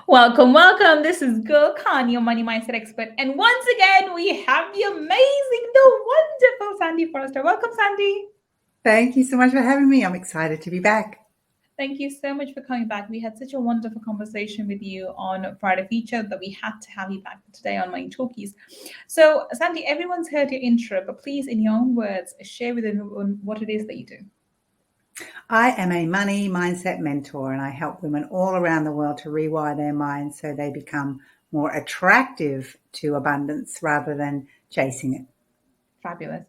Welcome, welcome. This is Gull, your money mindset expert. And once again, we have the amazing, the wonderful Sandy Forster. Welcome, Sandy. Thank you so much for having me. I'm excited to be back. Thank you so much for coming back. We had such a wonderful conversation with you on Friday feature that we had to have you back today on Money Talkies. So, Sandy, everyone's heard your intro, but please, in your own words, share with everyone what it is that you do. I am a money mindset mentor, and I help women all around the world to rewire their minds so they become more attractive to abundance rather than chasing it. Fabulous.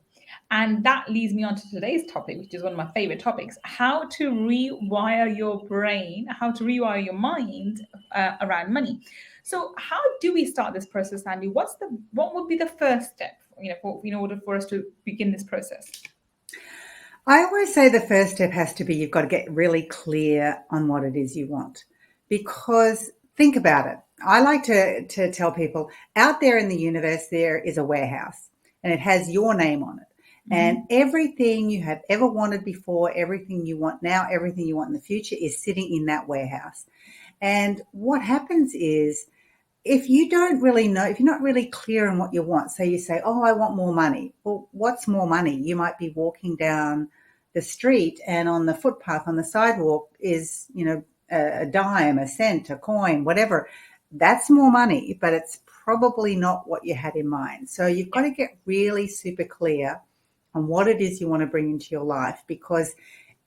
And that leads me on to today's topic, which is one of my favorite topics: how to rewire your brain, how to rewire your mind around money. So, how do we start this process, Andy? What would be the first step, in order for us to begin this process? I always say the first step has to be you've got to get really clear on what it is you want. Because think about it. I like to tell people out there in the universe, there is a warehouse and it has your name on it. And everything you have ever wanted before, everything you want now, everything you want in the future is sitting in that warehouse. And what happens is if you don't really know, if you're not really clear on what you want, so you say, oh, I want more money. Well, what's more money? You might be walking down the street and on the footpath, on the sidewalk is, a dime, a cent, a coin, whatever. That's more money, but it's probably not what you had in mind. So you've got to get really super clear on what it is you want to bring into your life, because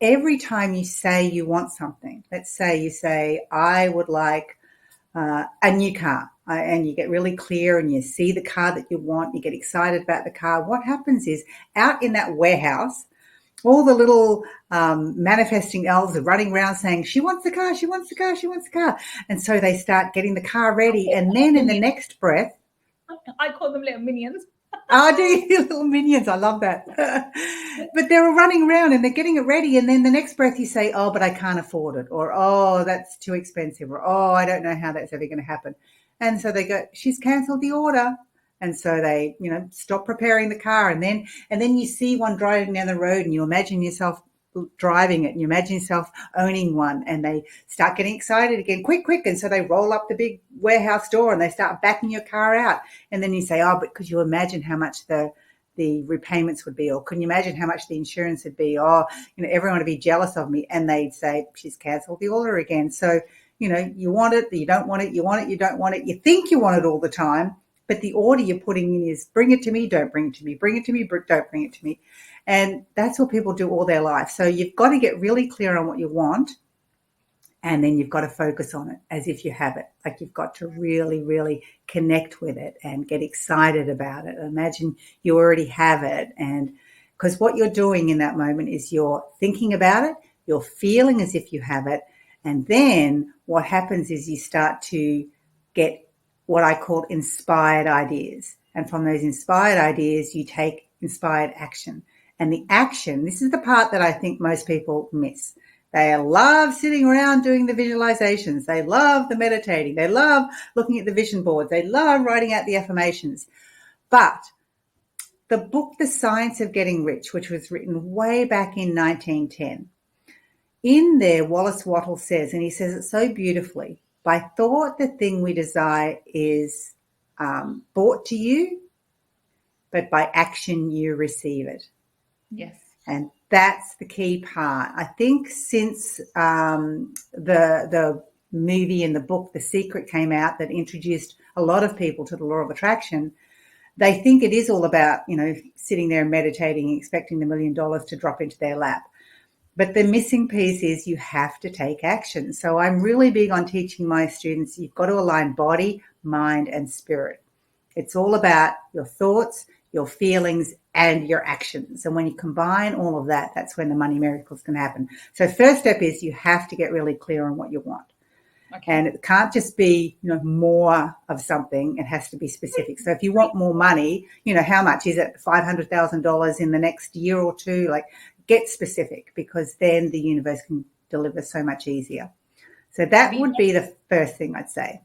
every time you say you want something, let's say you say, I would like a new car, and you get really clear and you see the car that you want, you get excited about the car. What happens is out in that warehouse, all the little manifesting elves are running around saying, she wants the car, she wants the car, she wants the car. And so they start getting the car ready. And then in the next breath, I call them little minions. Oh, do you? Little minions. I love that. But they're running around and they're getting it ready. And then the next breath you say, oh, but I can't afford it. Or, oh, that's too expensive. Or, oh, I don't know how that's ever going to happen. And so they go, she's cancelled the order. And so they, stop preparing the car. And then you see one driving down the road and you imagine yourself driving it and you imagine yourself owning one, and they start getting excited again, quick. And so they roll up the big warehouse door and they start backing your car out. And then you say, oh, but could you imagine how much the repayments would be? Or can you imagine how much the insurance would be? Oh, everyone would be jealous of me. And they'd say, she's cancelled the order again. So, you want it, you don't want it, you want it, you don't want it. You think you want it all the time, but the order you're putting in is bring it to me, don't bring it to me, bring it to me, don't bring it to me. And that's what people do all their life. So you've got to get really clear on what you want, and then you've got to focus on it as if you have it. Like you've got to really, really connect with it and get excited about it. Imagine you already have it. And because what you're doing in that moment is you're thinking about it, you're feeling as if you have it. And then what happens is you start to get what I call inspired ideas. And from those inspired ideas, you take inspired action. And the action, this is the part that I think most people miss. They love sitting around doing the visualizations. They love the meditating. They love looking at the vision boards. They love writing out the affirmations. But the book, The Science of Getting Rich, which was written way back in 1910, in there, Wallace Wattle says, and he says it so beautifully, by thought, the thing we desire is brought to you, but by action, you receive it. Yes. And that's the key part. I think since the movie and the book, The Secret, came out that introduced a lot of people to the law of attraction, they think it is all about, sitting there and meditating and expecting the $1 million to drop into their lap. But the missing piece is you have to take action. So I'm really big on teaching my students, you've got to align body, mind, and spirit. It's all about your thoughts, your feelings, and your actions. And when you combine all of that, that's when the money miracles can happen. So first step is you have to get really clear on what you want. Okay. And it can't just be, more of something. It has to be specific. So if you want more money, how much is it? $500,000 in the next year or two? Like, get specific, because then the universe can deliver so much easier. So that would be the first thing I'd say.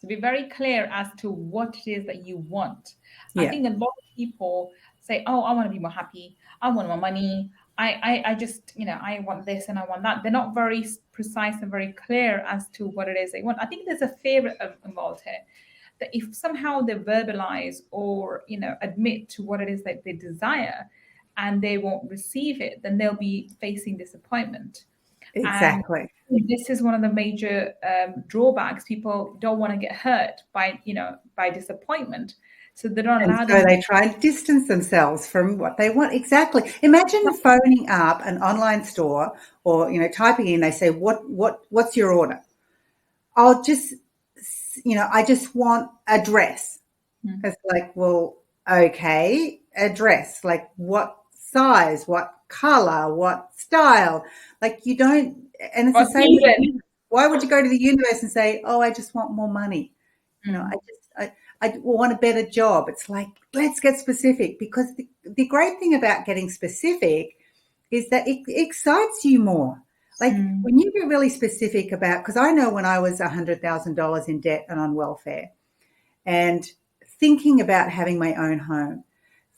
So be very clear as to what it is that you want. Yeah. I think a lot of people say, oh, I want to be more happy. I want more money. I just, I want this and I want that. They're not very precise and very clear as to what it is they want. I think there's a fear involved here, that if somehow they verbalize or, admit to what it is that they desire and they won't receive it, then they'll be facing disappointment. And Exactly. this is one of the major drawbacks. People don't want to get hurt by disappointment. So they don't And allow so them. they try and distance themselves from what they want. Exactly. Imagine phoning up an online store or, typing in, they say, what's your order? I'll just, I just want a dress. Mm. It's like, well, okay, a dress. Like what size, what color, what style? Like you don't, and it's Or the same with season. why would you go to the universe and say, oh, I just want more money? Mm. I want a better job. It's like, let's get specific, because the great thing about getting specific is that it excites you more. Like when you get really specific about, because I know when I was $100,000 in debt and on welfare and thinking about having my own home,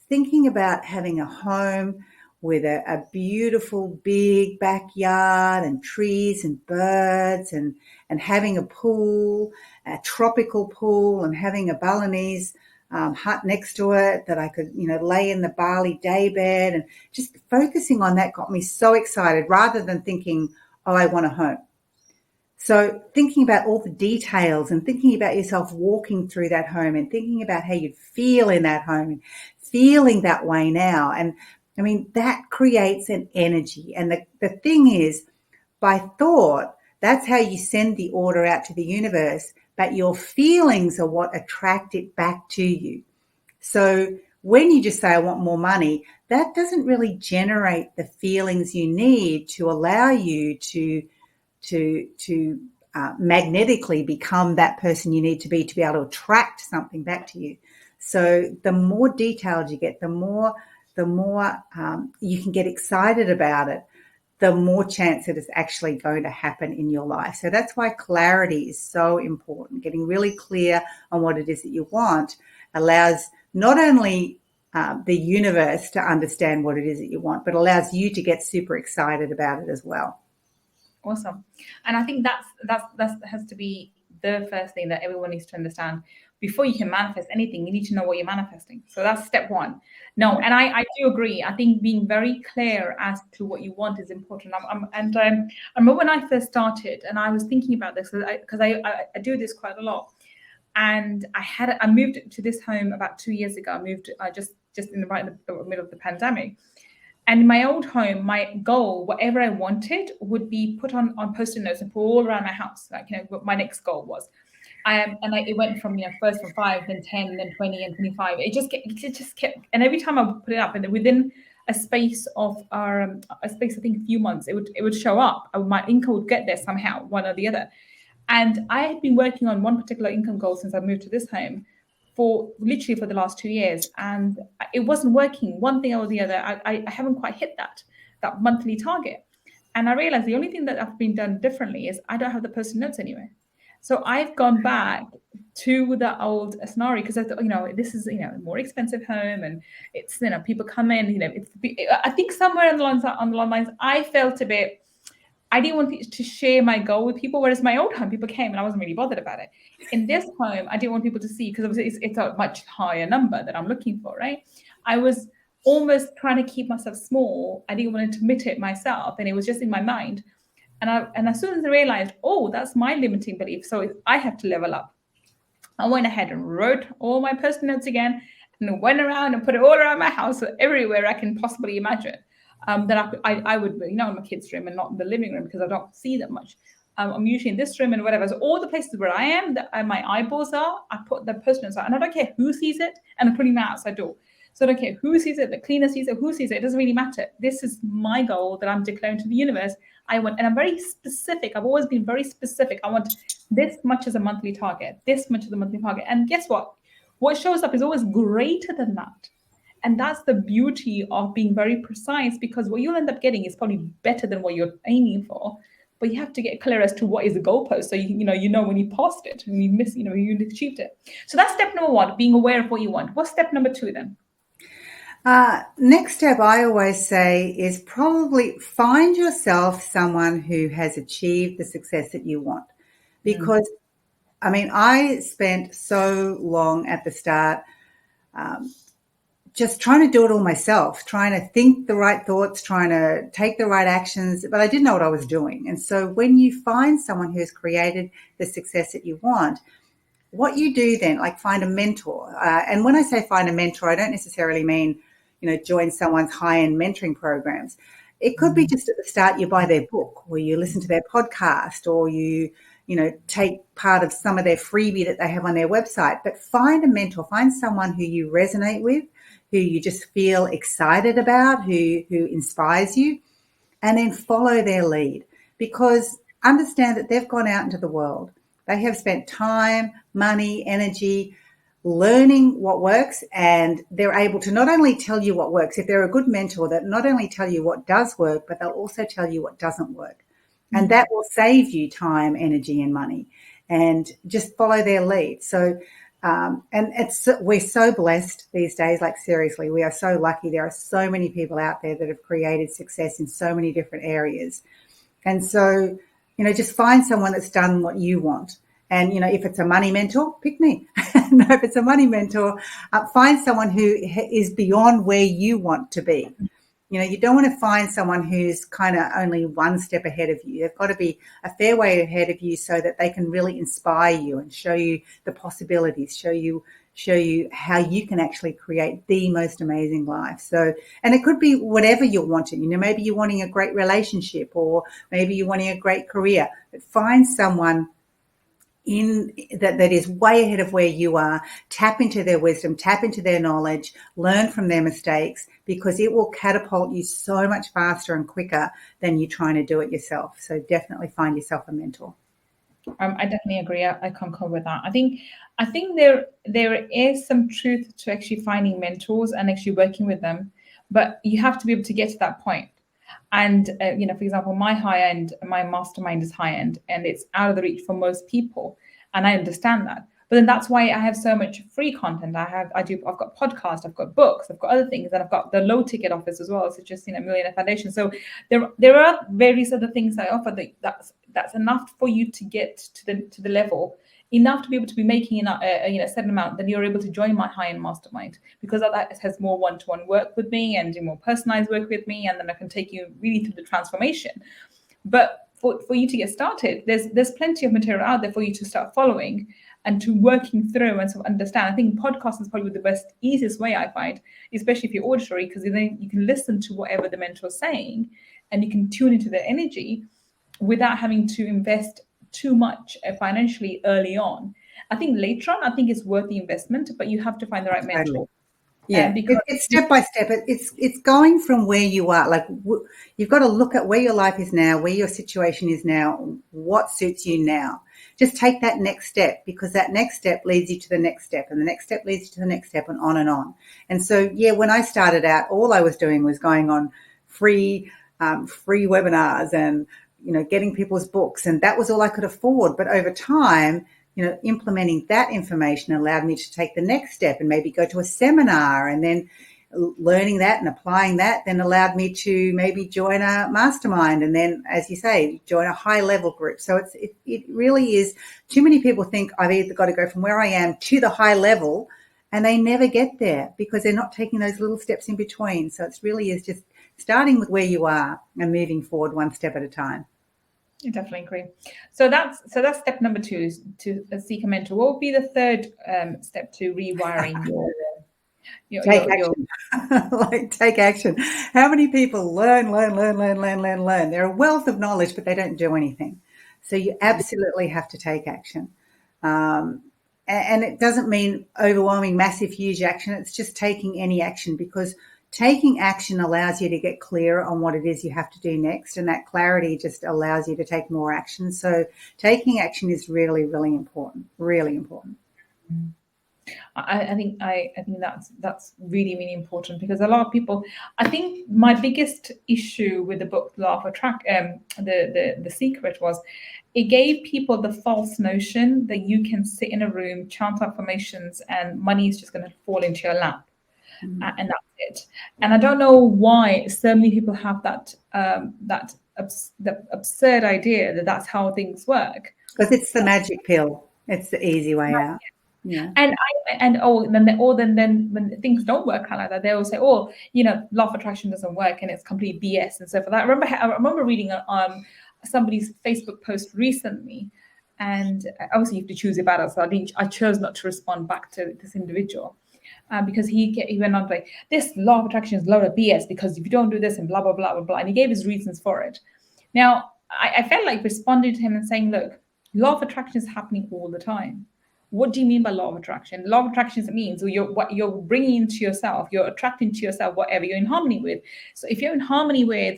thinking about having a home with a beautiful big backyard and trees and birds and having a pool, a tropical pool, and having a Balinese hut next to it that I could, lay in the Bali day bed, and just focusing on that got me so excited rather than thinking, oh, I want a home. So thinking about all the details and thinking about yourself walking through that home and thinking about how you'd feel in that home and feeling that way now. And I mean, that creates an energy. And the thing is, by thought, that's how you send the order out to the universe, but your feelings are what attract it back to you. So when you just say, I want more money, that doesn't really generate the feelings you need to allow you to magnetically become that person you need to be able to attract something back to you. So the more detailed you get, the more you can get excited about it, the more chance it is actually going to happen in your life. So that's why clarity is so important. Getting really clear on what it is that you want allows not only the universe to understand what it is that you want, but allows you to get super excited about it as well. Awesome. And I think that has to be the first thing that everyone needs to understand. Before you can manifest anything, you need to know what you're manifesting. So that's step one. No, and I do agree. I think being very clear as to what you want is important. I remember when I first started, and I was thinking about this because I do this quite a lot. And I moved to this home about 2 years ago. I moved just in the middle of the pandemic. And in my old home, my goal, whatever I wanted, would be put on post-it notes and put all around my house. Like, what my next goal was. It went from, first from 5, then 10, then 20 and 25. It just kept, and every time I would put it up, and within a space of I think a few months, it would show up. My income would get there somehow, one or the other. And I had been working on one particular income goal since I moved to this home for the last 2 years, and it wasn't working one thing or the other. I haven't quite hit that monthly target. And I realized the only thing that I've been done differently is I don't have the post-it notes anywhere. So I've gone back to the old scenario because I thought, this is, a more expensive home, and it's, people come in, I think somewhere on the lines, I felt a bit, I didn't want to share my goal with people, whereas my old home, people came and I wasn't really bothered about it. In this home, I didn't want people to see because it's a much higher number that I'm looking for, right? I was almost trying to keep myself small. I didn't want to admit it myself, and it was just in my mind. And as soon as I realized, oh, that's my limiting belief, so I have to level up. I went ahead and wrote all my post-it notes again, and went around and put it all around my house, so everywhere I can possibly imagine. That I would be, in my kids' room and not in the living room because I don't see them much. I'm usually in this room and whatever. So all the places where I am, that my eyeballs are, I put the post-it notes out, and I don't care who sees it, and I'm putting that outside door. So I don't care who sees it, the cleaner sees it, who sees it. It doesn't really matter. This is my goal that I'm declaring to the universe. I want, and I'm very specific. I've always been very specific. I want this much as a monthly target, this much as a monthly target. And guess what? What shows up is always greater than that. And that's the beauty of being very precise, because what you'll end up getting is probably better than what you're aiming for. But you have to get clear as to what is the goalpost, so you know when you passed it, when you when you achieved it. So that's step number one, being aware of what you want. What's step number two then? Next step, I always say, is probably find yourself someone who has achieved the success that you want. Because, I mean, I spent so long at the start just trying to do it all myself, trying to think the right thoughts, trying to take the right actions, but I didn't know what I was doing. And so when you find someone who's created the success that you want, what you do then, like find a mentor. And when I say find a mentor, I don't necessarily mean, join someone's high-end mentoring programs. It could be just at the start you buy their book or you listen to their podcast or you take part of some of their freebie that they have on their website. But find a mentor, find someone who you resonate with, who you just feel excited about, who inspires you, and then follow their lead, because understand that they've gone out into the world. They have spent time, money, energy learning what works, and they're able to not only tell you what works, if they're a good mentor, that not only tell you what does work, but they'll also tell you what doesn't work. And that will save you time, energy, and money. And just follow their lead. So, and we're so blessed these days. Like seriously, we are so lucky. There are so many people out there that have created success in so many different areas. And so, just find someone that's done what you want. And, if it's a money mentor, pick me. No, if it's a money mentor, find someone who is beyond where you want to be. You don't want to find someone who's kind of only one step ahead of you. They've got to be a fair way ahead of you so that they can really inspire you and show you the possibilities, show you how you can actually create the most amazing life. So, and it could be whatever you're wanting. Maybe you're wanting a great relationship, or maybe you're wanting a great career. But find someone in that is way ahead of where you are. Tap into their wisdom, tap into their knowledge, learn from their mistakes, because it will catapult you so much faster and quicker than you trying to do it yourself. So definitely find yourself a mentor. I definitely agree. I concur with that. I think there is some truth to actually finding mentors and actually working with them, but you have to be able to get to that point. And for example, my mastermind is high end, and it's out of the reach for most people, and I understand that. But then that's why I have so much free content. I've got podcasts, I've got books, I've got other things, and I've got the low ticket offers as well, such as Millionaire Foundation. So there are various other things I offer that's enough for you to get to the level enough to be able to be making a certain amount. Then you're able to join my high-end mastermind, because that has more one-to-one work with me and more personalized work with me, and then I can take you really through the transformation. But for you to get started, there's plenty of material out there for you to start following and to working through and sort of understand. I think podcast is probably the easiest way I find, especially if you're auditory, because then you can listen to whatever the mentor's saying and you can tune into their energy without having to invest too much financially early on. I think later on, I think it's worth the investment, but you have to find the right mentor. Yeah, because it's step by step. It's going from where you are. Like you've got to look at where your life is now, where your situation is now, what suits you now. Just take that next step, because that next step leads you to the next step, and the next step leads you to the next step, and on and on. And so, yeah, when I started out, all I was doing was going on free webinars and getting people's books, and that was all I could afford. But over time, implementing that information allowed me to take the next step and maybe go to a seminar, and then learning that and applying that then allowed me to maybe join a mastermind, and then, as you say, join a high level group. So it really is, too many people think I've either got to go from where I am to the high level, and they never get there because they're not taking those little steps in between. So it really is just starting with where you are and moving forward one step at a time. I definitely agree. So that's step number 2, is to seek a mentor. What would be the third step to rewiring your take action. Take action. How many people learn? They're a wealth of knowledge, but they don't do anything. So you absolutely have to take action. And it doesn't mean overwhelming, massive, huge action. It's just taking any action, because taking action allows you to get clear on what it is you have to do next, and that clarity just allows you to take more action. So taking action is really, really important. Really important. I think that's really, really important, because a lot of people, I think my biggest issue with the book Law of Attraction, the secret, was it gave people the false notion that you can sit in a room, chant affirmations, and money is just going to fall into your lap. and that's it. And I don't know why so many people have the absurd idea that that's how things work. Because it's the magic pill. It's the easy way out. Yeah. And then when things don't work out like that, they will say, "Oh, law of attraction doesn't work, and it's complete BS," and so for that. I remember reading somebody's Facebook post recently, and obviously you have to choose your battles. So I chose not to respond back to this individual. Because he went on like, this law of attraction is a lot of BS because if you don't do this and blah blah blah blah blah, and he gave his reasons for it. Now I felt like responding to him and saying, look, law of attraction is happening all the time. What do you mean by law of attraction? Law of attraction means what you're bringing into yourself, you're attracting to yourself whatever you're in harmony with. So if you're in harmony with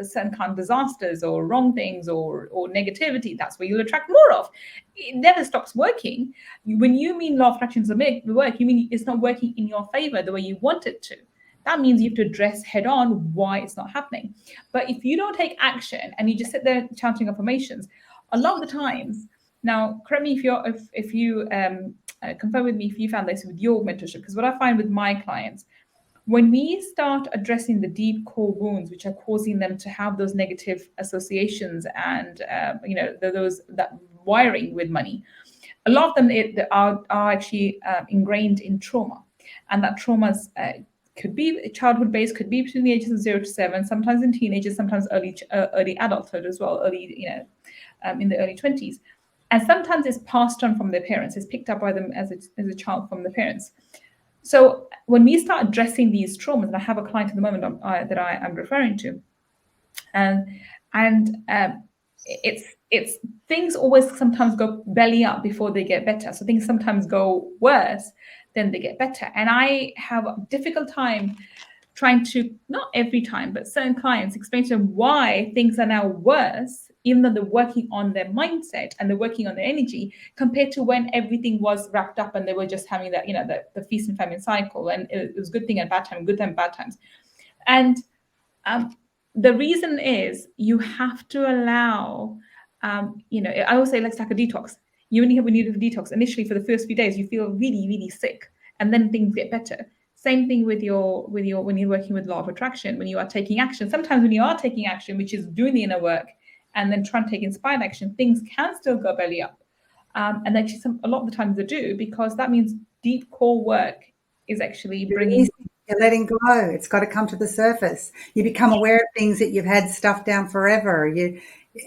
certain kind of disasters or wrong things or negativity, that's what you'll attract more of. It never stops working. When you mean law of attraction doesn't work, you mean it's not working in your favor the way you want it to. That means you have to address head on why it's not happening. But if you don't take action and you just sit there chanting affirmations, a lot of the times, now, correct me if you confirm with me if you found this with your mentorship, because what I find with my clients, when we start addressing the deep core wounds which are causing them to have those negative associations and that wiring with money, a lot of them are actually ingrained in trauma, and that traumas could be childhood based, could be between the ages of 0 to 7, sometimes in teenagers, sometimes early adulthood as well, in the early 20s. And sometimes it's passed on from their parents. It's picked up by them as a child from the parents. So when we start addressing these traumas, and I have a client at the moment that I am referring to, it's things always sometimes go belly up before they get better. So things sometimes go worse than they get better. And I have a difficult time trying to, not every time, but certain clients explain to them why things are now worse, even though they're working on their mindset and they're working on their energy, compared to when everything was wrapped up and they were just having that, the feast and famine cycle, and it was good thing and bad time, good time, bad times. And the reason is you have to allow, I always say, let's take a detox. When you have a detox, initially for the first few days, you feel really, really sick, and then things get better. Same thing with your when you're working with law of attraction, when you are taking action. Sometimes when you are taking action, which is doing the inner work, and then trying to take inspired action, things can still go belly up. And actually a lot of the times they do, because that means deep core work is actually bringing... You're letting go. It's got to come to the surface. You become aware of things that you've had stuffed down forever.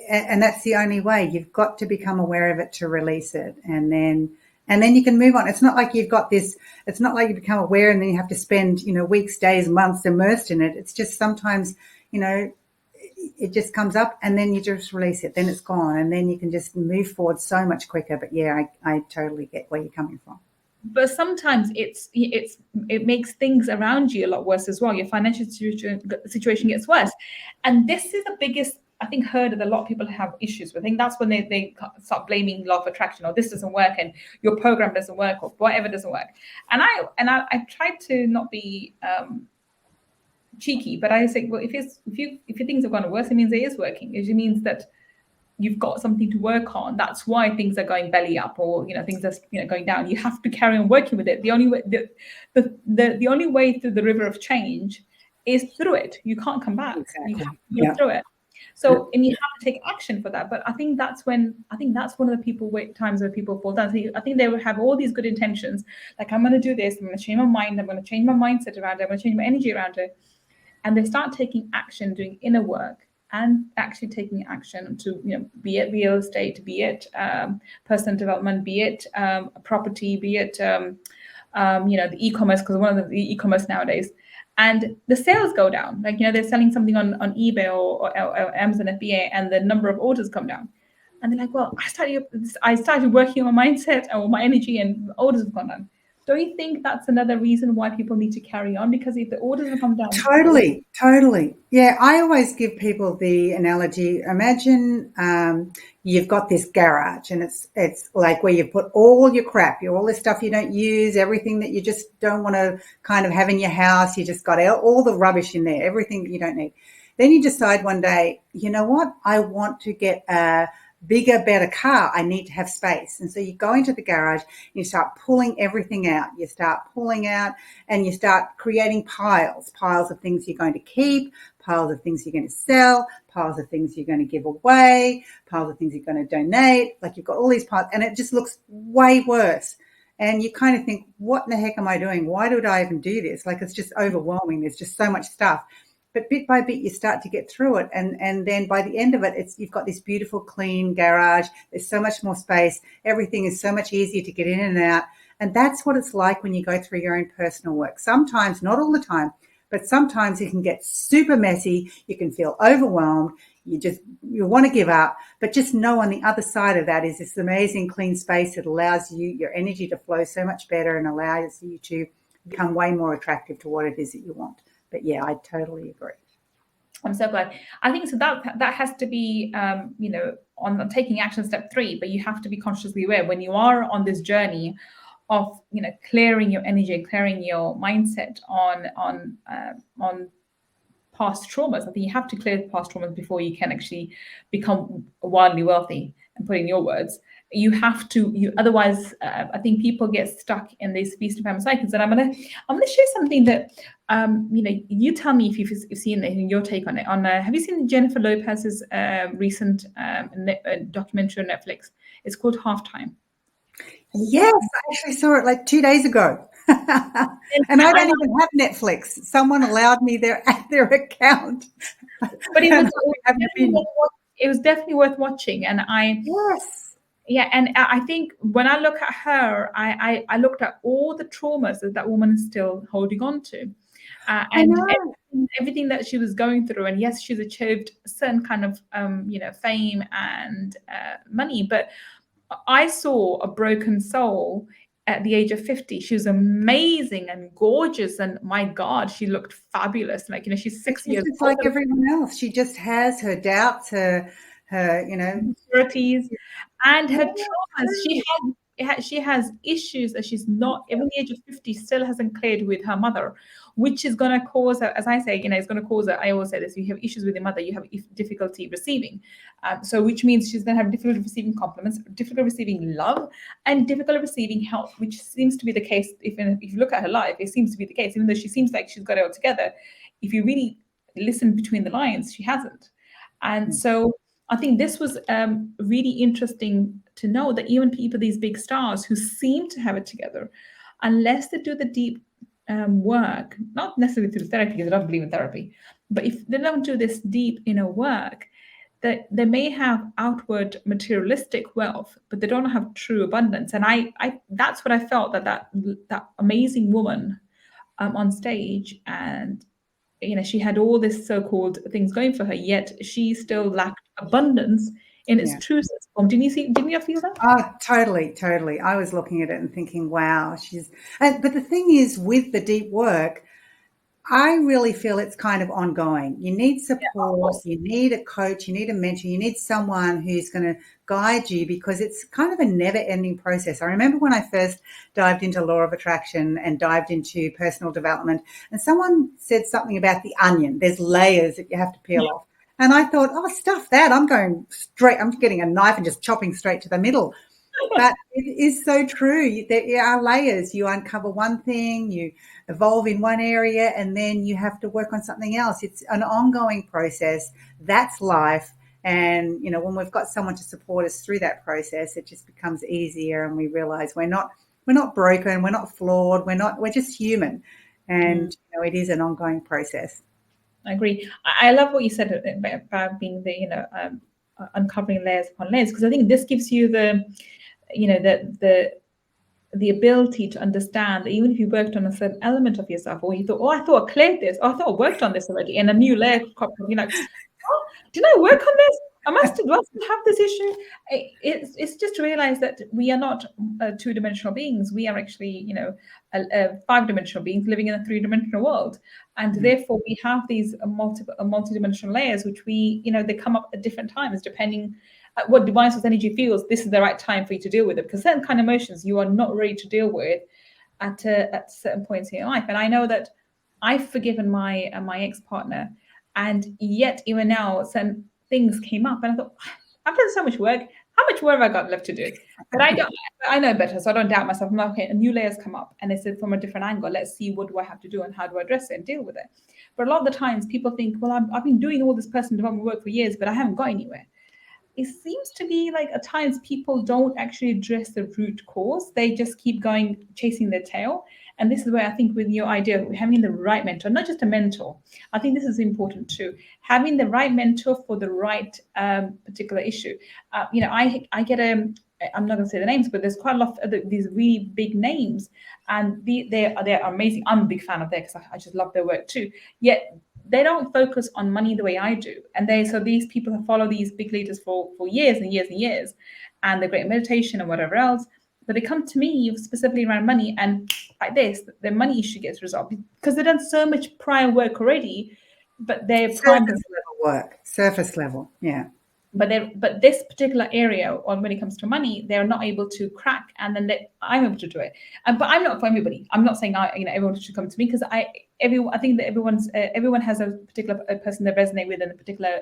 And that's the only way. You've got to become aware of it to release it. And then you can move on. It's not like you've got this, it's not like you become aware and then you have to spend, weeks, days, months immersed in it. It's just sometimes, it just comes up and then you just release it. Then it's gone. And then you can just move forward so much quicker. But yeah, I totally get where you're coming from. But sometimes it makes things around you a lot worse as well. Your financial situation gets worse. And this is the biggest, I think, hurdle that a lot of people have issues with. I think that's when they start blaming law of attraction, or this doesn't work and your program doesn't work, or whatever doesn't work. And I tried to not be cheeky, but I say, well, if your things have gone worse, it means it is working. It means that you've got something to work on. That's why things are going belly up, or things are going down. You have to carry on working with it. The only way the only way through the river of change is through it. You can't come back. Exactly. You have to go through it. So, and you have to take action for that. But I think that's one of the times where people fall down. So I think they will have all these good intentions, like, I'm going to do this, I'm going to change my mind, I'm going to change my mindset around it, I'm going to change my energy around it. And they start taking action, doing inner work, and actually taking action to, be it real estate, be it personal development, be it property, be it, the e-commerce, because one of the e-commerce nowadays. And the sales go down. Like, they're selling something on eBay or Amazon FBA, and the number of orders come down. And they're like, well, I started working on my mindset or my energy, and orders have gone down. Don't you think that's another reason why people need to carry on? Because if the orders have come down... Totally. Yeah, I always give people the analogy. Imagine you've got this garage, and it's like where you put all your crap, all the stuff you don't use, everything that you just don't want to kind of have in your house. You just got all the rubbish in there, everything that you don't need. Then you decide one day, you know what? I want to get a bigger, better car, I need to have space. And so you go into the garage, you start pulling everything out. You start pulling out and you start creating piles of things you're going to keep, piles of things you're going to sell, piles of things you're going to give away, piles of things you're going to donate. Like you've got all these piles and it just looks way worse. And you kind of think, what in the heck am I doing? Why did I even do this? Like, it's just overwhelming. There's just so much stuff. But bit by bit, you start to get through it. And then by the end of it, you've got this beautiful, clean garage. There's so much more space. Everything is so much easier to get in and out. And that's what it's like when you go through your own personal work. Sometimes, not all the time, but sometimes it can get super messy. You can feel overwhelmed. You want to give up, but just know on the other side of that is this amazing clean space that allows your energy to flow so much better and allows you to become way more attractive to what it is that you want. But yeah, I totally agree. I'm so glad. I think so that has to be, on taking action step 3, but you have to be consciously aware when you are on this journey of, clearing your energy, clearing your mindset on past traumas. I think you have to clear the past traumas before you can actually become wildly wealthy. And put in your words, you have to. Otherwise, I think people get stuck in these feast and famine cycles. And I'm gonna share something that you tell me if you've seen it and your take on it. Have you seen Jennifer Lopez's recent documentary on Netflix? It's called Halftime. Yes, I actually saw it like 2 days ago. And I don't even have Netflix. Someone allowed me their account. But it was definitely worth watching. And I think when I look at her, I looked at all the traumas that woman is still holding on to. And everything that she was going through. And yes, she's achieved a certain kind of, fame and money. But I saw a broken soul at the age of 50. She was amazing and gorgeous. And my God, she looked fabulous. Like, she's 6 years old. Like everyone else. She just has her doubts, her insecurities and her traumas. She has issues that she's not, even the age of 50, still hasn't cleared with her mother, which is going to cause her, as I say, it's going to cause her, I always say this, you have issues with your mother, you have difficulty receiving. So which means she's going to have difficulty receiving compliments, difficulty receiving love, and difficulty receiving help, which seems to be the case. If you look at her life, it seems to be the case, even though she seems like she's got it all together. If you really listen between the lines, she hasn't. And so I think this was really interesting to know that even people, these big stars who seem to have it together, unless they do the deep work, not necessarily through therapy, because I don't believe in therapy, but if they don't do this deep inner work, that they may have outward materialistic wealth, but they don't have true abundance. And I that's what I felt that amazing woman on stage, and she had all this so-called things going for her, yet she still lacked abundance in its true form. Didn't you feel that? Oh, totally. I was looking at it and thinking, wow, but the thing is, with the deep work, I really feel it's kind of ongoing. You need support, you need a coach, you need a mentor, you need someone who's going to guide you, because it's kind of a never-ending process. I remember when I first dived into law of attraction and dived into personal development, and someone said something about the onion. There's layers that you have to peel off. And I thought, oh, stuff that. I'm getting a knife and just chopping straight to the middle. But it is so true. There are layers. You uncover one thing, you evolve in one area, and then you have to work on something else. It's an ongoing process. That's life. And, when we've got someone to support us through that process, it just becomes easier, and we realize we're not broken, we're not flawed, we're just human. And, it is an ongoing process. I agree. I love what you said about being the, uncovering layers upon layers, because I think this gives you the ability to understand that even if you worked on a certain element of yourself, or you thought, oh, I thought I cleared this, or I thought I worked on this already, and a new layer cropped up, you're like, oh, didn't I work on this? I must have this issue. It's just to realize that we are not two-dimensional beings. We are actually, a five-dimensional beings living in a three-dimensional world. And therefore, we have these multi-dimensional layers, which they come up at different times, depending what divine source energy feels this is the right time for you to deal with it, because certain kind of emotions you are not ready to deal with at certain points in your life. And I know that I've forgiven my ex-partner, and yet even now certain things came up, and I thought, I've done so much work. How much work have I got left to do? But I know better, so I don't doubt myself. I'm like, okay, a new layer's come up, and it's from a different angle. Let's see what do I have to do and how do I address it and deal with it. But a lot of the times, people think, well, I've been doing all this personal development work for years, but I haven't got anywhere. It seems to be like at times people don't actually address the root cause. They just keep going chasing their tail. And this is where I think with your idea of having the right mentor, not just a mentor, I think this is important too. Having the right mentor for the right particular issue. I get I'm not going to say the names, but there's quite a lot of these really big names, and they're amazing. I'm a big fan of theirs because I just love their work too. Yet they don't focus on money the way I do. And so these people have followed these big leaders for years and years and years, and they're great at meditation and whatever else. But they come to me specifically around money, and like this, their money issue gets resolved because they've done so much prior work already. But their prime, Surface level work, surface level, yeah. but this particular area, or when it comes to money, they're not able to crack, and then I'm able to do it. But I'm not for everybody. I'm not saying everyone should come to me, because I think that everyone has a particular person they resonate with, and a particular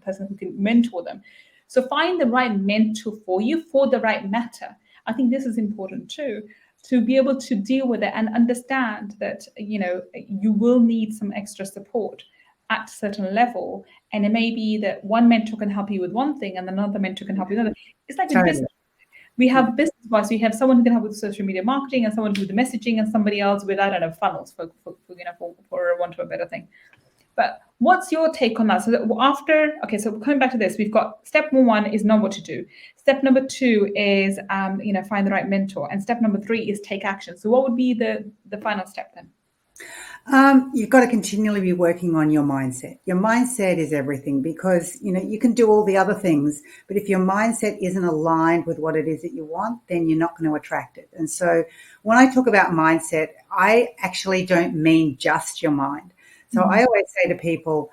person who can mentor them. So find the right mentor for you for the right matter. I think this is important too, to be able to deal with it and understand that you will need some extra support at a certain level. And it may be that one mentor can help you with one thing and another mentor can help you with another. It's like in Totally. business. We have business wise, we have someone who can help with social media marketing, and someone with the messaging, and somebody else with, I don't know, funnels for want of a better thing. But what's your take on that? So so coming back to this, we've got step 1 is know what to do. Step number 2 is find the right mentor, and step number 3 is take action. So what would be the final step then? You've got to continually be working on your mindset. Your mindset is everything, because you can do all the other things, but if your mindset isn't aligned with what it is that you want, then you're not going to attract it. And so when I talk about mindset, I actually don't mean just your mind. So I always say to people,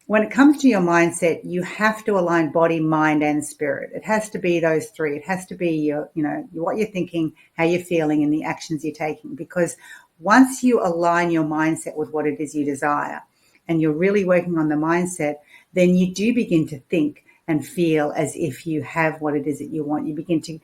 when it comes to your mindset, you have to align body, mind, and spirit. It has to be those three. It has to be your, what you're thinking, how you're feeling, and the actions you're taking. Because once you align your mindset with what it is you desire, and you're really working on the mindset, then you do begin to think and feel as if you have what it is that you want. You begin to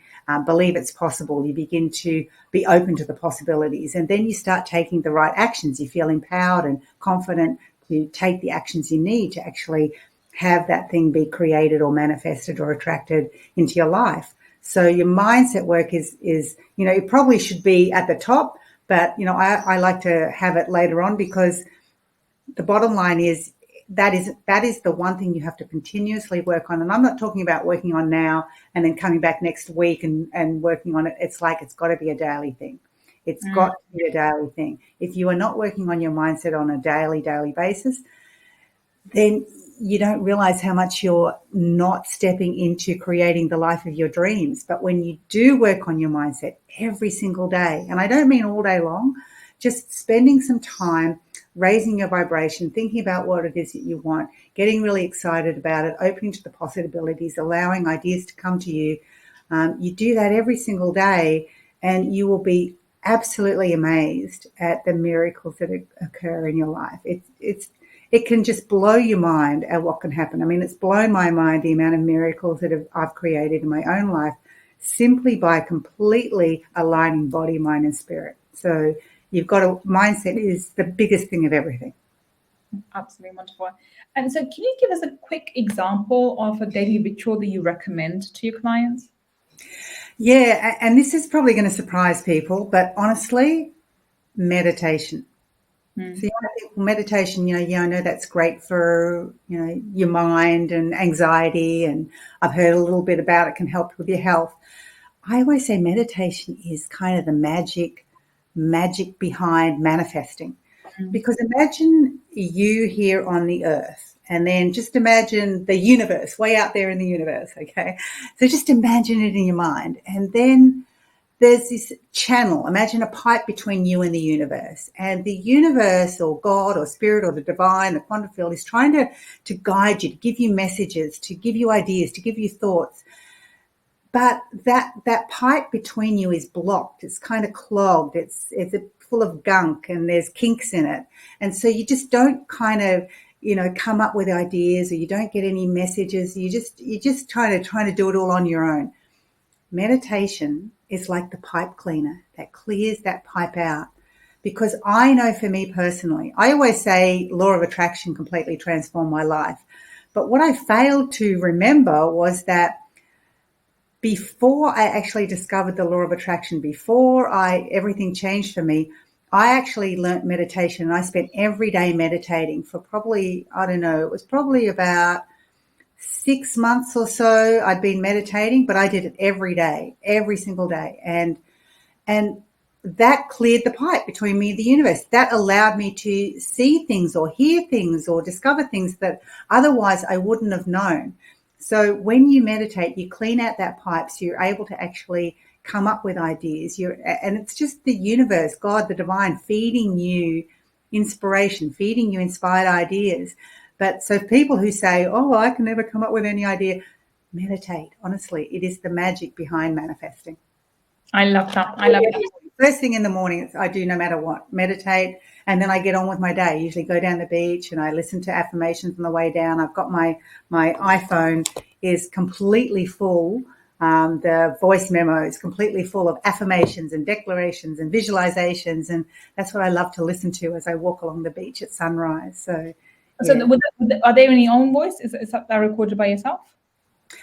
believe it's possible. You begin to be open to the possibilities. And then you start taking the right actions. You feel empowered and confident to take the actions you need to actually have that thing be created or manifested or attracted into your life. So your mindset work is it probably should be at the top, but, I like to have it later on, because the bottom line is that is the one thing you have to continuously work on. And I'm not talking about working on now and then coming back next week and working on it. It's like it's got to be a daily thing. It's got to be a daily thing. If you are not working on your mindset on a daily basis, then you don't realize how much you're not stepping into creating the life of your dreams. But when you do work on your mindset every single day, and I don't mean all day long, just spending some time raising your vibration, thinking about what it is that you want, getting really excited about it, opening to the possibilities, allowing ideas to come to you. You do that every single day, and you will be absolutely amazed at the miracles that occur in your life. It can just blow your mind at what can happen. I mean, it's blown my mind, the amount of miracles that I've created in my own life, simply by completely aligning body, mind, and spirit. So mindset is the biggest thing of everything. Absolutely wonderful. And so can you give us a quick example of a daily ritual that you recommend to your clients? Yeah, and this is probably going to surprise people, but honestly, meditation. So you might think, well, meditation, I know that's great for, your mind and anxiety, and I've heard a little bit about it can help with your health. I always say meditation is kind of the magic behind manifesting. Because imagine you here on the earth, and then just imagine the universe, way out there in the universe, okay? So just imagine it in your mind. And then there's this channel. Imagine a pipe between you and the universe. And the universe, or God, or spirit, or the divine, the quantum field, is trying to guide you, to give you messages, to give you ideas, to give you thoughts. But that pipe between you is blocked. It's kind of clogged. It's full of gunk, and there's kinks in it. And so you just don't come up with ideas, or you don't get any messages. You're just trying to do it all on your own. Meditation is like the pipe cleaner that clears that pipe out. Because I know for me personally, I always say law of attraction completely transformed my life. But what I failed to remember was that before I actually discovered the law of attraction, before everything changed for me, I actually learnt meditation, and I spent every day meditating for probably, I don't know, it was probably about 6 months or so I'd been meditating, but I did it every day, every single day. And that cleared the pipe between me and the universe. That allowed me to see things or hear things or discover things that otherwise I wouldn't have known. So when you meditate, you clean out that pipe, so you're able to actually come up with ideas. And it's just the universe, God, the divine, feeding you inspiration, feeding you inspired ideas. But so people who say, oh, I can never come up with any idea, meditate. Honestly, it is the magic behind manifesting. I love that. I love that. First thing in the morning, I do no matter what, meditate, and then I get on with my day. I usually go down the beach and I listen to affirmations on the way down. I've got my iPhone is completely full. The voice memo is completely full of affirmations and declarations and visualizations, and that's what I love to listen to as I walk along the beach at sunrise. So are they in your own voice? Is that recorded by yourself?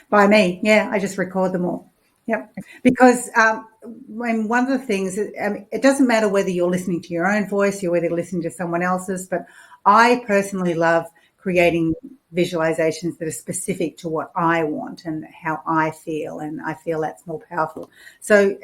By me, yeah. I just record them all. Yep. Because when one of the things, it doesn't matter whether you're listening to your own voice or whether you're listening to someone else's, but I personally love creating visualizations that are specific to what I want and how I feel, and I feel that's more powerful. So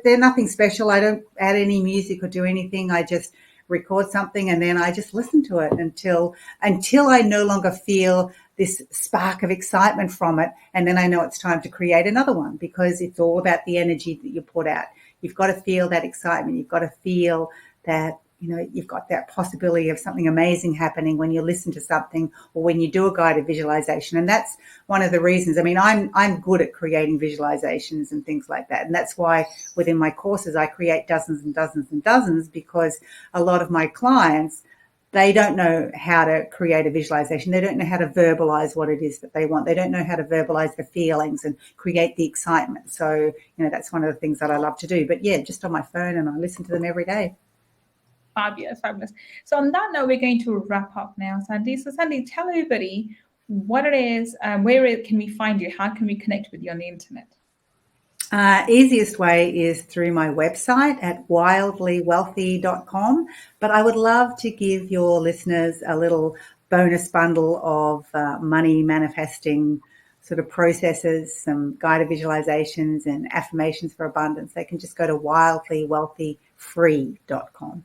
they're nothing special. I don't add any music or do anything. I just record something and then I just listen to it until I no longer feel this spark of excitement from it. And then I know it's time to create another one, because it's all about the energy that you put out. You've got to feel that excitement. You've got to feel that, you've got that possibility of something amazing happening when you listen to something or when you do a guided visualization. And that's one of the reasons. I mean, I'm good at creating visualizations and things like that. And that's why within my courses, I create dozens and dozens and dozens, because a lot of my clients, they don't know how to create a visualization. They don't know how to verbalize what it is that they want. They don't know how to verbalize the feelings and create the excitement. So, that's one of the things that I love to do. But yeah, just on my phone, and I listen to them every day. Fabulous, fabulous. So on that note, we're going to wrap up now, Sandy. So Sandy, tell everybody what it is, where can we find you? How can we connect with you on the internet? Easiest way is through my website at wildlywealthy.com. But I would love to give your listeners a little bonus bundle of money manifesting sort of processes, some guided visualizations and affirmations for abundance. They can just go to wildlywealthyfree.com.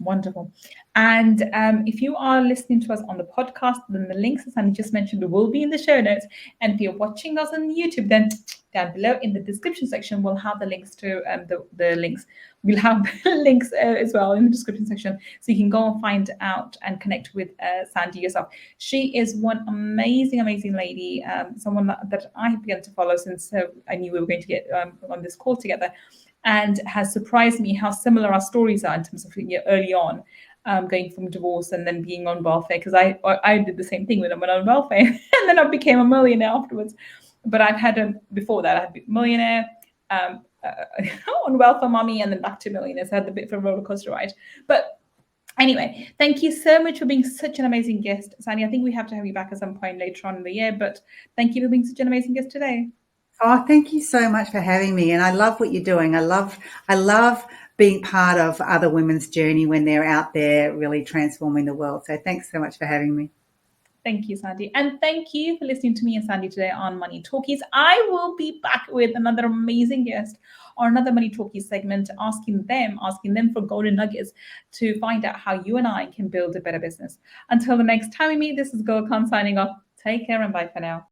Wonderful. And if you are listening to us on the podcast, then the links, as Sandy just mentioned, will be in the show notes. And if you're watching us on YouTube, then down below in the description section, we'll have the links to the links. We'll have links as well in the description section, so you can go and find out and connect with Sandy yourself. She is one amazing, amazing lady, someone that I have begun to follow since I knew we were going to get on this call together, and has surprised me how similar our stories are in terms of early on, going from divorce and then being on welfare, because I did the same thing when I went on welfare and then I became a millionaire afterwards. But I've had before that, I had been millionaire, on welfare mommy, and then back to millionaire. So I had a bit of a roller coaster ride. But anyway, thank you so much for being such an amazing guest, Sandy. I think we have to have you back at some point later on in the year, but thank you for being such an amazing guest today. Oh, thank you so much for having me. And I love what you're doing. I love being part of other women's journey when they're out there really transforming the world. So thanks so much for having me. Thank you, Sandy. And thank you for listening to me and Sandy today on Money Talkies. I will be back with another amazing guest or another Money Talkies segment, asking them for golden nuggets to find out how you and I can build a better business. Until the next time we meet, this is Gull signing off. Take care and bye for now.